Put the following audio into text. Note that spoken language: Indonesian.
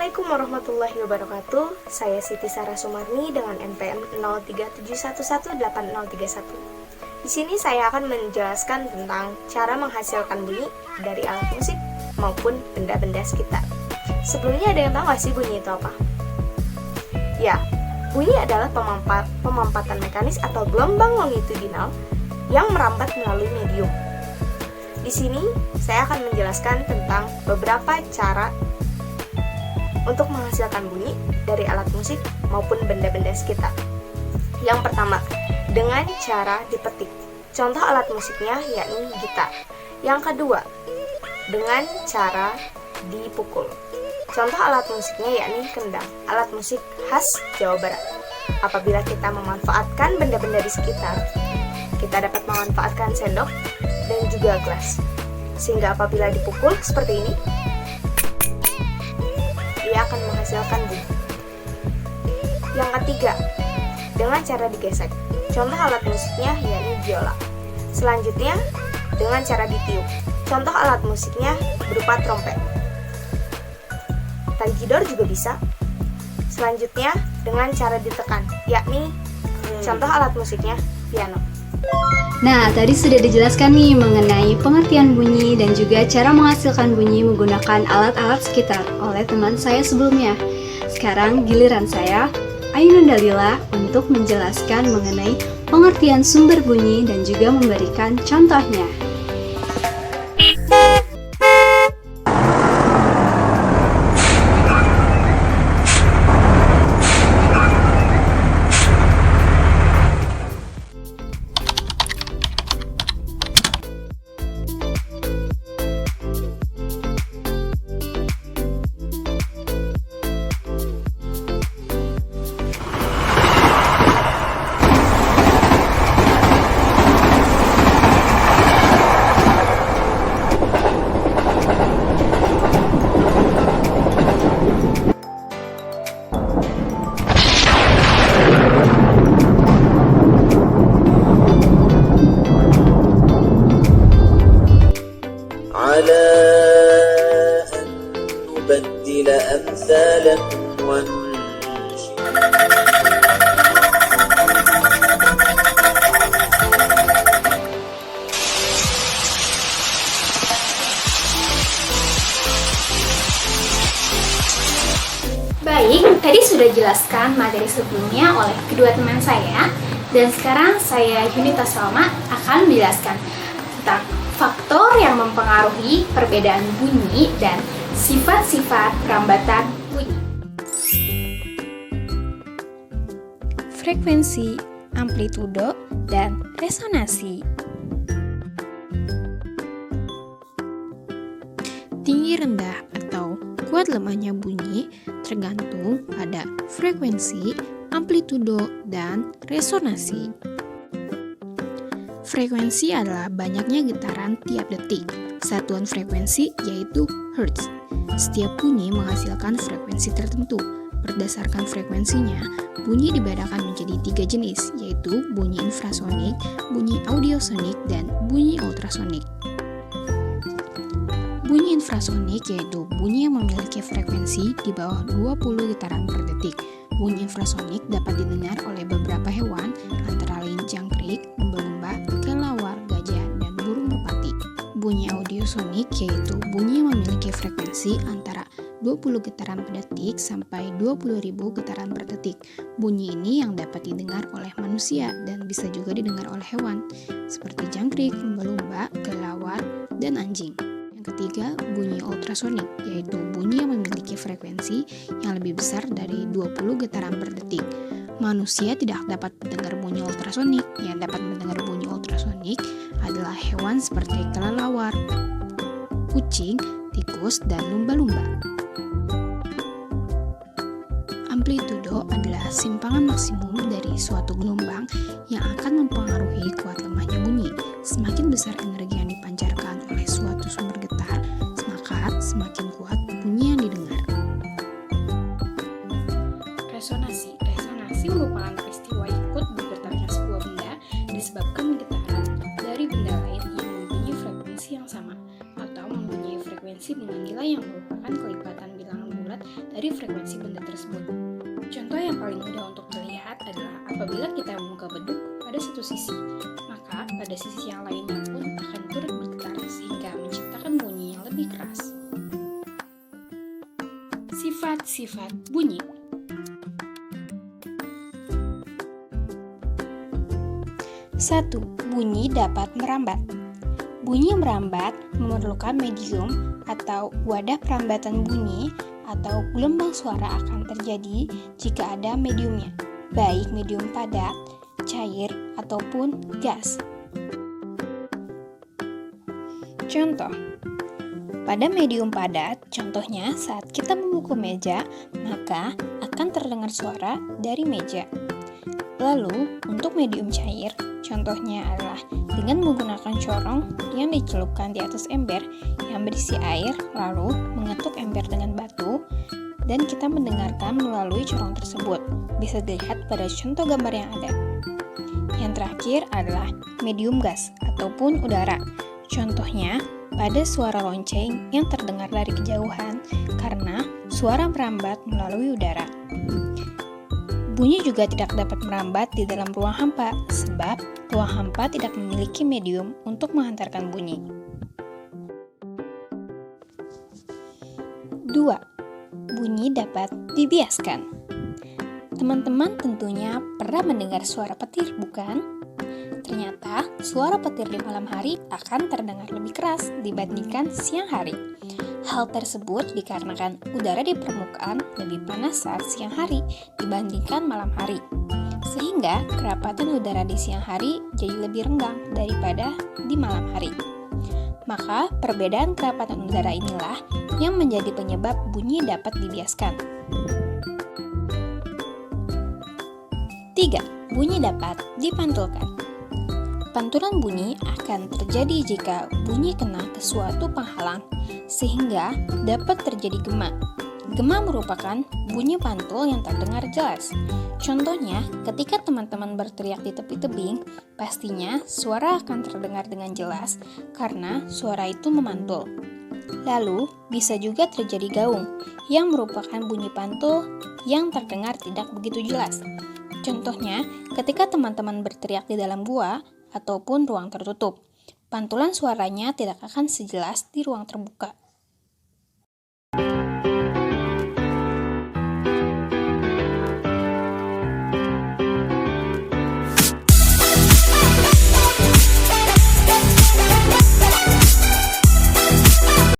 Assalamualaikum warahmatullahi wabarakatuh. Saya Siti Sarah Sumarni dengan NPM 0371180031. Di sini saya akan menjelaskan tentang cara menghasilkan bunyi dari alat musik maupun benda-benda sekitar. Sebelumnya ada yang tahu nggak sih bunyi itu apa? Ya, bunyi adalah pemampatan mekanis atau gelombang longitudinal yang merambat melalui medium. Di sini saya akan menjelaskan tentang beberapa cara untuk menghasilkan bunyi dari alat musik maupun benda-benda sekitar. Yang pertama, dengan cara dipetik. Contoh alat musiknya yakni gitar. Yang kedua, dengan cara dipukul. Contoh alat musiknya yakni kendang, alat musik khas Jawa Barat. Apabila kita memanfaatkan benda-benda di sekitar, kita dapat memanfaatkan sendok dan juga gelas. Sehingga apabila dipukul seperti ini, ia akan menghasilkan bunyi. Yang ketiga, dengan cara digesek. Contoh alat musiknya yakni biola. Selanjutnya, dengan cara ditiup. Contoh alat musiknya berupa trompet. Tanjidor juga bisa. Selanjutnya, dengan cara ditekan, yakni contoh alat musiknya piano. Nah, tadi sudah dijelaskan nih mengenai pengertian bunyi dan juga cara menghasilkan bunyi menggunakan alat-alat sekitar oleh teman saya sebelumnya. Sekarang giliran saya, Ayunun Dalila, untuk menjelaskan mengenai pengertian sumber bunyi dan juga memberikan contohnya. على أن نبدل أمثالكم وننشئ. Baik, tadi sudah jelaskan materi sebelumnya oleh kedua teman saya, dan sekarang saya Yunita Salma akan menjelaskan tentang faktor yang mempengaruhi perbedaan bunyi dan sifat-sifat perambatan bunyi. Frekuensi, amplitudo, dan resonansi. Tinggi rendah atau kuat lemahnya bunyi tergantung pada frekuensi, amplitudo, dan resonansi. Frekuensi adalah banyaknya getaran tiap detik. Satuan frekuensi yaitu hertz. Setiap bunyi menghasilkan frekuensi tertentu. Berdasarkan frekuensinya, bunyi dibedakan menjadi 3 jenis, yaitu bunyi infrasonik, bunyi audiosonik, dan bunyi ultrasonik. Bunyi infrasonik yaitu bunyi yang memiliki frekuensi di bawah 20 getaran per detik. Bunyi infrasonik dapat didengar oleh beberapa hewan, antara lain jangkrik, lumba-lumba, kelawar, gajah, dan burung merpati. Bunyi audiosonik yaitu bunyi yang memiliki frekuensi antara 20 getaran per detik sampai 20.000 getaran per detik. Bunyi ini yang dapat didengar oleh manusia dan bisa juga didengar oleh hewan, seperti jangkrik, lumba-lumba, kelawar, dan anjing. Ketiga, bunyi ultrasonik, yaitu bunyi yang memiliki frekuensi yang lebih besar dari 20 getaran per detik. Manusia tidak dapat mendengar bunyi ultrasonik. Yang dapat mendengar bunyi ultrasonik adalah hewan seperti kelelawar, kucing, tikus, dan lumba-lumba. Amplitudo adalah simpangan maksimum dari suatu gelombang yang akan mempengaruhi kuat lemahnya bunyi. Semakin besar energi yang dipancarkan oleh suatu sumber getar, maka semakin kuat bunyi yang didengar. Resonansi merupakan peristiwa ikut bergetarnya sebuah benda disebabkan getaran dari benda lain yang mempunyai frekuensi yang sama atau mempunyai frekuensi dengan nilai yang merupakan kelipatan bilangan bulat terbuat dari frekuensi benda tersebut. Contoh yang paling mudah untuk terlihat adalah apabila kita membuka beduk pada satu sisi, maka pada sisi yang lainnya pun akan turut bergetar sehingga menciptakan bunyi yang lebih keras. Sifat-sifat bunyi. Satu, bunyi dapat merambat. Bunyi merambat memerlukan medium atau wadah perambatan bunyi atau gelombang suara akan terjadi jika ada mediumnya, baik medium padat, cair, ataupun gas. Contoh, pada medium padat, contohnya saat kita memukul meja, maka akan terdengar suara dari meja. Lalu, untuk medium cair, contohnya adalah dengan menggunakan corong yang dicelupkan di atas ember yang berisi air, lalu mengetuk ember dengan batu, dan kita mendengarkan melalui corong tersebut. Bisa dilihat pada contoh gambar yang ada. Yang terakhir adalah medium gas ataupun udara. Contohnya, pada suara lonceng yang terdengar dari kejauhan karena suara merambat melalui udara. Bunyi juga tidak dapat merambat di dalam ruang hampa, sebab ruang hampa tidak memiliki medium untuk menghantarkan bunyi. 2. Bunyi dapat dibiaskan. Teman-teman tentunya pernah mendengar suara petir, bukan? Ternyata, suara petir di malam hari akan terdengar lebih keras dibandingkan siang hari. Hal tersebut dikarenakan udara di permukaan lebih panas saat siang hari dibandingkan malam hari. Sehingga kerapatan udara di siang hari jadi lebih renggang daripada di malam hari. Maka perbedaan kerapatan udara inilah yang menjadi penyebab bunyi dapat dibiaskan. 3. Bunyi dapat dipantulkan. Pantulan bunyi akan terjadi jika bunyi kena ke suatu penghalang, sehingga dapat terjadi gema. Gema merupakan bunyi pantul yang terdengar jelas. Contohnya, ketika teman-teman berteriak di tepi tebing, pastinya suara akan terdengar dengan jelas karena suara itu memantul. Lalu, bisa juga terjadi gaung, yang merupakan bunyi pantul yang terdengar tidak begitu jelas. Contohnya, ketika teman-teman berteriak di dalam gua ataupun ruang tertutup, pantulan suaranya tidak akan sejelas di ruang terbuka.